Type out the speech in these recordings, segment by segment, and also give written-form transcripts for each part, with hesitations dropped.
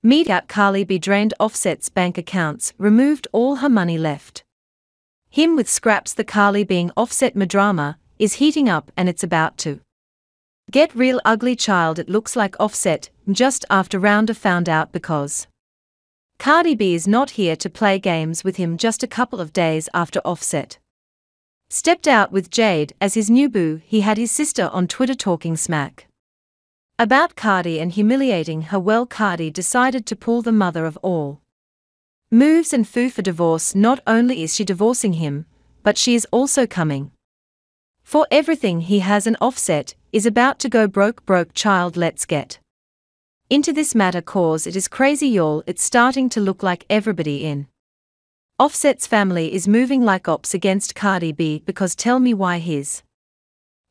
Media Cardi B drained Offset's bank accounts, removed all her money left him with scraps. The Cardi being Offset medrama is heating up and it's about to get real ugly. Child, it looks like Offset just after rounder found out because Cardi B is not here to play games with him. Just a couple of days after Offset stepped out with Jade as his new boo, he had his sister on Twitter talking smack about Cardi and humiliating her. Well, Cardi decided to pull the mother of all moves and foo for divorce. Not only is she divorcing him, but she is also coming for everything he has, and Offset is about to go broke. Child, let's get into this matter cause it is crazy, y'all. It's starting to look like everybody in Offset's family is moving like ops against Cardi B, because tell me why his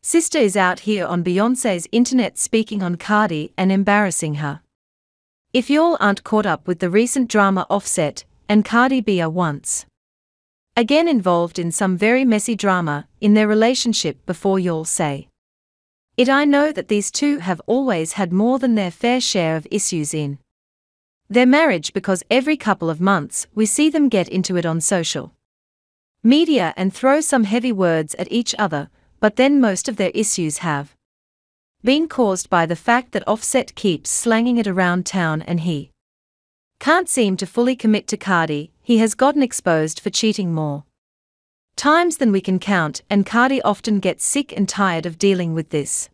sister is out here on Beyoncé's internet speaking on Cardi and embarrassing her. If y'all aren't caught up with the recent drama, Offset and Cardi B are once again involved in some very messy drama in their relationship. Before y'all say it, I know that these two have always had more than their fair share of issues in their marriage, because every couple of months we see them get into it on social media and throw some heavy words at each other. But then most of their issues have been caused by the fact that Offset keeps slanging it around town and he can't seem to fully commit to Cardi. He has gotten exposed for cheating more times than we can count, and Cardi often gets sick and tired of dealing with this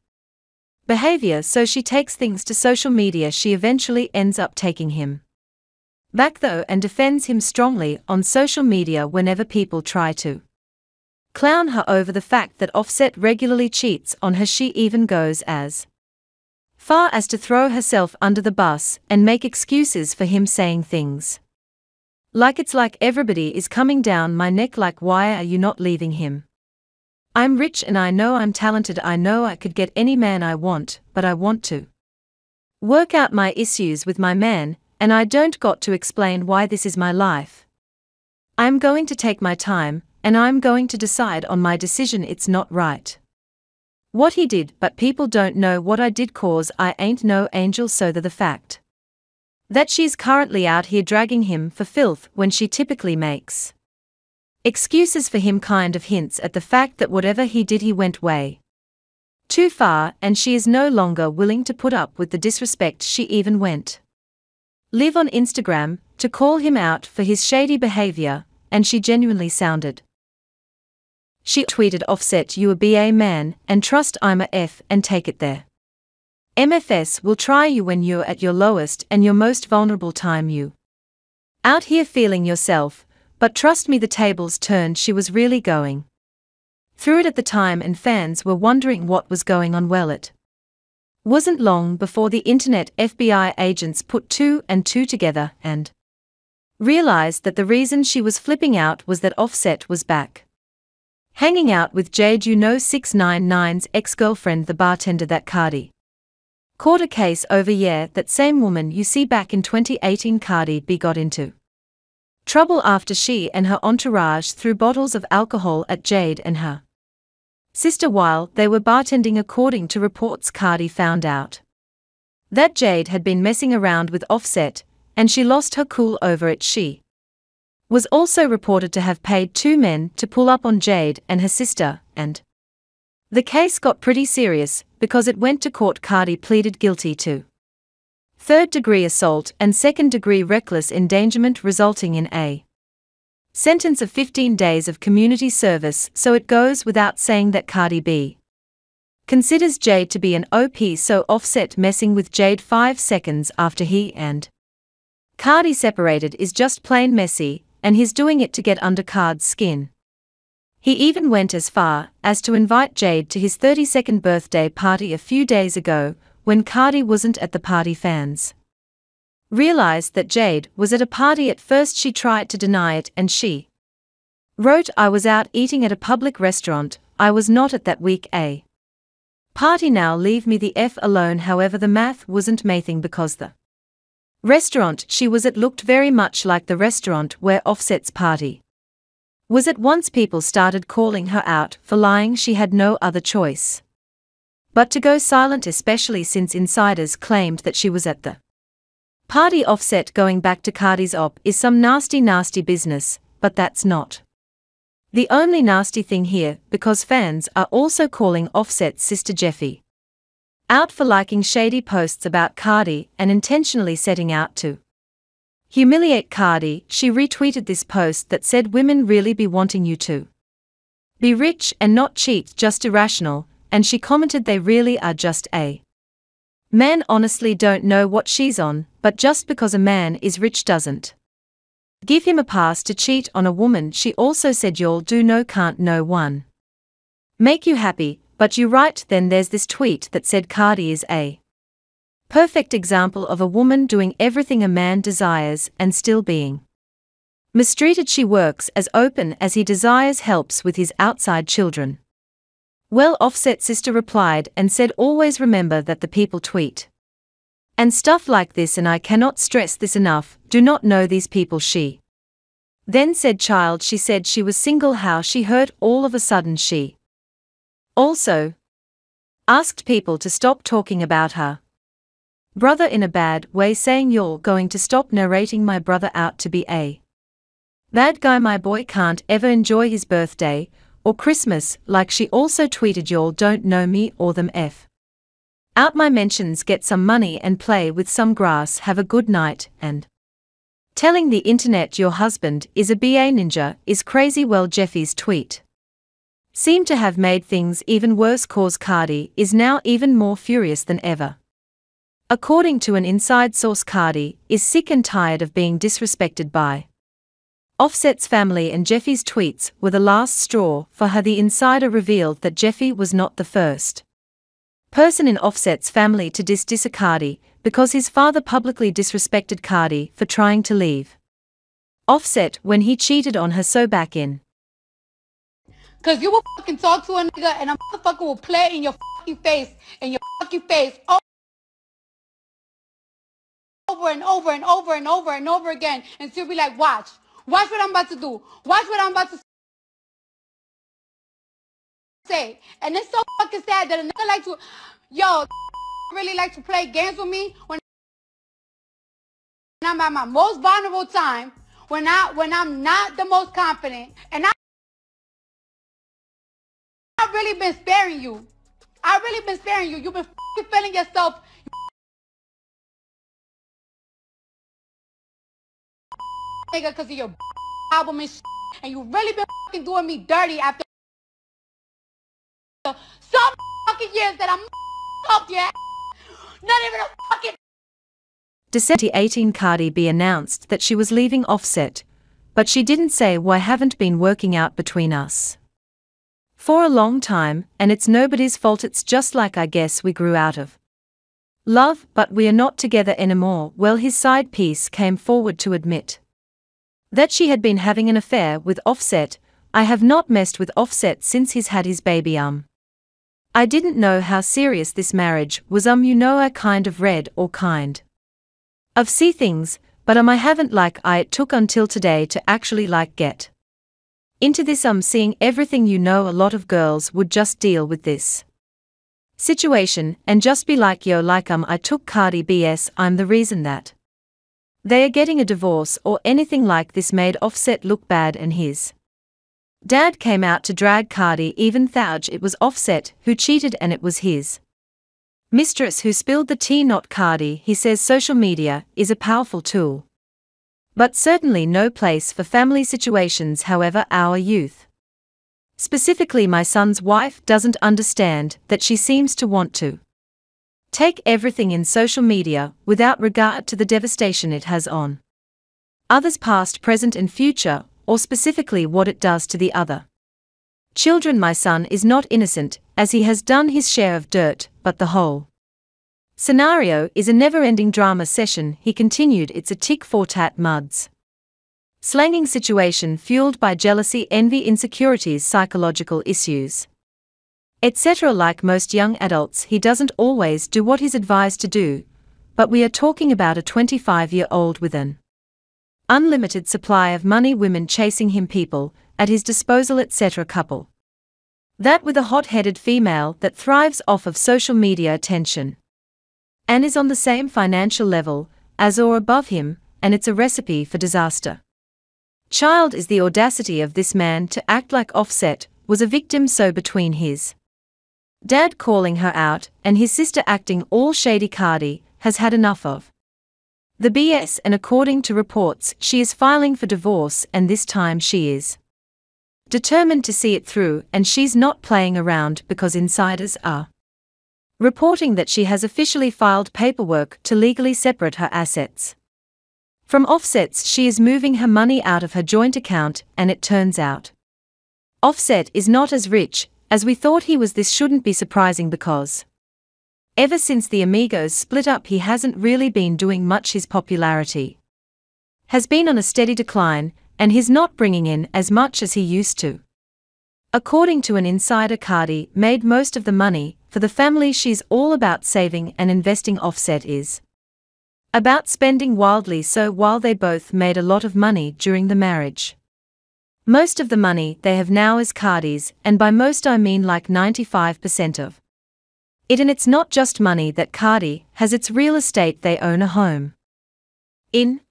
behavior, so she takes things to social media. She eventually ends up taking him back though and defends him strongly on social media whenever people try to clown her over the fact that Offset regularly cheats on her. She even goes as far as to throw herself under the bus and make excuses for him, saying things like it's like everybody is coming down my neck, like why are you not leaving him? I'm rich and I know I'm talented, I know I could get any man I want, but I want to work out my issues with my man, and I don't got to explain why. This is my life. I'm going to take my time, and I'm going to decide on my decision. It's not right what he did, but people don't know what I did, cause I ain't no angel. So the fact that she's currently out here dragging him for filth when she typically makes excuses for him kind of hints at the fact that whatever he did, he went way too far, and she is no longer willing to put up with the disrespect. She even went live on Instagram to call him out for his shady behavior, and she genuinely sounded. She tweeted, Offset, you a BA man, and trust I'm a F and take it there. MFS will try you when you're at your lowest and your most vulnerable time. You out here feeling yourself, but trust me, the tables turned. She was really going through it at the time, and fans were wondering what was going on. Well, it wasn't long before the internet FBI agents put two and two together and realized that the reason she was flipping out was that Offset was back hanging out with Jade, 6ix9ine's ex-girlfriend, the bartender that Cardi caught a case over. Yeah, that same woman you see back in 2018. Cardi B got into trouble after she and her entourage threw bottles of alcohol at Jade and her sister while they were bartending. According to reports, Cardi found out that Jade had been messing around with Offset, and she lost her cool over it. She was also reported to have paid two men to pull up on Jade and her sister, and the case got pretty serious because it went to court. Cardi pleaded guilty to third-degree assault and second-degree reckless endangerment, resulting in a sentence of 15 days of community service. So it goes without saying that Cardi B considers Jade to be an OP. So Offset messing with Jade 5 seconds after he and Cardi separated is just plain messy, and he's doing it to get under Cardi's skin. He even went as far as to invite Jade to his 32nd birthday party a few days ago. When Cardi wasn't at the party, fans realized that Jade was at a party. At first she tried to deny it, and she wrote, I was out eating at a public restaurant, I was not at that week a party, now leave me the F alone. However, the math wasn't mathing because the restaurant she was at looked very much like the restaurant where Offset's party was at. Once people started calling her out for lying, she had no other choice but to go silent, especially since insiders claimed that she was at the Party Offset going back to Cardi's op is some nasty business, but that's not the only nasty thing here, because fans are also calling Offset's sister Jeffy out for liking shady posts about Cardi and intentionally setting out to humiliate Cardi. She retweeted this post that said women really be wanting you to be rich and not cheat, just irrational, and she commented they really are just a man honestly don't know what she's on, but just because a man is rich doesn't give him a pass to cheat on a woman. She also said y'all do know can't no one make you happy, but you right. Then there's this tweet that said Cardi is a perfect example of a woman doing everything a man desires and still being mistreated. She works as open as he desires, helps with his outside children. Well, Offset's sister replied and said always remember that the people tweet and stuff like this, and I cannot stress this enough, do not know these people. She then said child, she said she was single, how she hurt all of a sudden. She also asked people to stop talking about her brother in a bad way, saying you're going to stop narrating my brother out to be a bad guy. My boy can't ever enjoy his birthday or Christmas. Like, she also tweeted y'all don't know me or them f out my mentions, get some money and play with some grass, have a good night, and telling the internet your husband is a BA ninja is crazy. Well, Jeffy's tweet seemed to have made things even worse, cause Cardi is now even more furious than ever. According to an inside source, Cardi is sick and tired of being disrespected by Offset's family, and Jeffy's tweets were the last straw for her. The insider revealed that Jeffy was not the first person in Offset's family to diss Cardi, because his father publicly disrespected Cardi for trying to leave Offset when he cheated on her. So back in cause you will fucking talk to a nigga and a motherfucker will play in your fucking face, over and over and over and over and over again, and she'll be like, watch what I'm about to do, watch what I'm about to say. And it's so fucking sad that a nigga like to, really like to play games with me when I'm at my most vulnerable time, when I'm not the most confident, and I've really been sparing you. You've been fucking feeling yourself, nigga, because of your album and shit, and you really been fucking doing me dirty after some fucking years that I'm up your ass. Not even a fucking. December 18, Cardi B announced that she was leaving Offset, but she didn't say why. Haven't been working out between us for a long time, and it's nobody's fault. It's just like, I guess we grew out of love, but we are not together anymore. Well, his side piece came forward to admit that she had been having an affair with Offset. I have not messed with Offset since he's had his baby. I didn't know how serious this marriage was. You know, I kind of read or kind of see things, but I haven't it took until today to actually get into this. Seeing everything. You know, a lot of girls would just deal with this situation and just be like, yo, I took Cardi BS, I'm the reason that they are getting a divorce or anything like this. Made Offset look bad, and his dad came out to drag Cardi, even thought it was Offset who cheated and it was his mistress who spilled the tea, not Cardi. He says social media is a powerful tool, but certainly no place for family situations. However, our youth, specifically my son's wife, doesn't understand that she seems to want to take everything in social media without regard to the devastation it has on others, past, present and future, or specifically what it does to the other children. My son is not innocent, as he has done his share of dirt, but the whole scenario is a never-ending drama session. He continued, it's a tick for tat muds slanging situation fueled by jealousy, envy, insecurities, psychological issues, etc. Like most young adults, he doesn't always do what he's advised to do, but we are talking about a 25-year-old with an unlimited supply of money, women chasing him, people at his disposal, etc. Couple that with a hot-headed female that thrives off of social media attention and is on the same financial level as or above him, and it's a recipe for disaster. Child is the audacity of this man to act like Offset was a victim, so between his dad calling her out and his sister acting all shady, Cardi has had enough of the BS, and according to reports she is filing for divorce, and this time she is determined to see it through, and she's not playing around because insiders are reporting that she has officially filed paperwork to legally separate her assets from Offset's. She is moving her money out of her joint account, and it turns out Offset is not as rich as we thought he was. This shouldn't be surprising because ever since the Amigos split up he hasn't really been doing much. His popularity has been on a steady decline, and he's not bringing in as much as he used to. According to an insider, Cardi made most of the money for the family. She's all about saving and investing. Offset is about spending wildly, so while they both made a lot of money during the marriage, most of the money they have now is Cardi's, and by most I mean like 95% of it. And it's not just money that Cardi has, it's real estate. They own a home in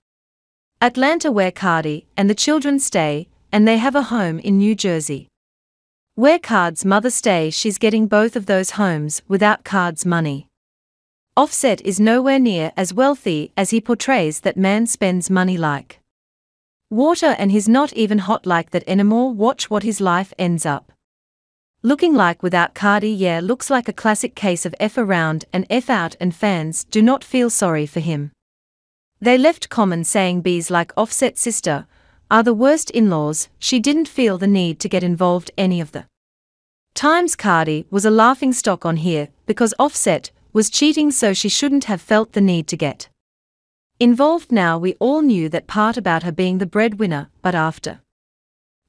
Atlanta where Cardi and the children stay, and they have a home in New Jersey where Cardi's mother stays. She's getting both of those homes without Cardi's money. Offset is nowhere near as wealthy as he portrays. That man spends money like water, and he's not even hot like that anymore. Watch what his life ends up looking like without Cardi. Yeah, looks like a classic case of F around and F out, and fans do not feel sorry for him. They left comments saying B's like Offset's sister are the worst in-laws. She didn't feel the need to get involved any of the times. Cardi was a laughingstock on here because Offset was cheating, so she shouldn't have felt the need to get involved. Now we all knew that part about her being the breadwinner, but after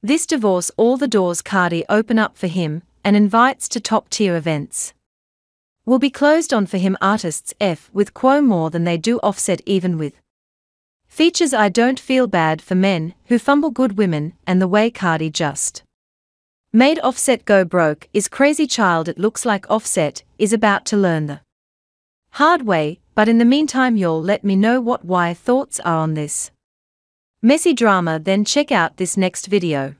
this divorce all the doors Cardi open up for him and invites to top-tier events will be closed on for him. Artists F with Quo more than they do Offset, even with features. I don't feel bad for men who fumble good women, and the way Cardi just made Offset go broke is crazy. Child, it looks like Offset is about to learn the hard way, but in the meantime y'all let me know what your thoughts are on this messy drama, then check out this next video.